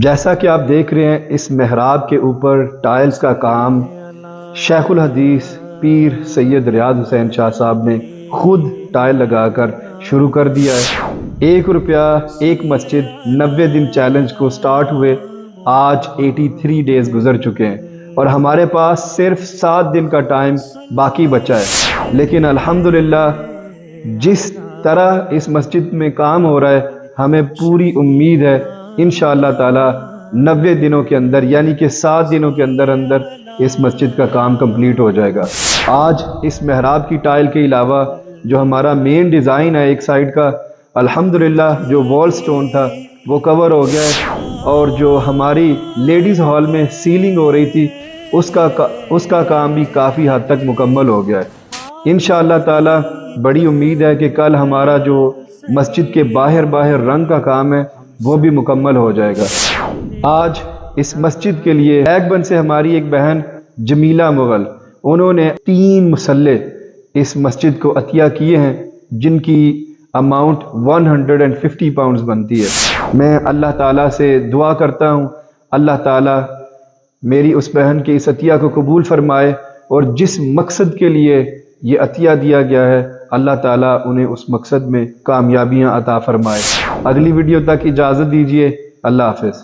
جیسا کہ آپ دیکھ رہے ہیں اس محراب کے اوپر ٹائلز کا کام شیخ الحدیث پیر سید ریاض حسین شاہ صاحب نے خود ٹائل لگا کر شروع کر دیا ہے۔ 1 روپیہ 1 مسجد 90 دن چیلنج کو سٹارٹ ہوئے آج 83 ڈیز گزر چکے ہیں اور ہمارے پاس صرف 7 دن کا ٹائم باقی بچا ہے، لیکن الحمدللہ جس طرح اس مسجد میں کام ہو رہا ہے ہمیں پوری امید ہے انشاءاللہ تعالی 90 دنوں کے اندر یعنی کہ 7 دنوں کے اندر اس مسجد کا کام کمپلیٹ ہو جائے گا۔ آج اس محراب کی ٹائل کے علاوہ جو ہمارا مین ڈیزائن ہے ایک سائیڈ کا، الحمدللہ جو وال سٹون تھا وہ کور ہو گیا ہے، اور جو ہماری لیڈیز ہال میں سیلنگ ہو رہی تھی اس کا کام بھی کافی حد تک مکمل ہو گیا ہے۔ انشاءاللہ تعالی بڑی امید ہے کہ کل ہمارا جو مسجد کے باہر رنگ کا کام ہے وہ بھی مکمل ہو جائے گا۔ آج اس مسجد کے لیے بیک بن سے ہماری ایک بہن جمیلہ مغل، انہوں نے 3 مسلح اس مسجد کو عطیہ کیے ہیں جن کی اماؤنٹ 150 پاؤنڈز بنتی ہے۔ میں اللہ تعالیٰ سے دعا کرتا ہوں اللہ تعالیٰ میری اس بہن کے اس عطیہ کو قبول فرمائے، اور جس مقصد کے لیے یہ عطیہ دیا گیا ہے اللہ تعالیٰ انہیں اس مقصد میں کامیابیاں عطا فرمائے۔ اگلی ویڈیو تک اجازت دیجیے، اللہ حافظ۔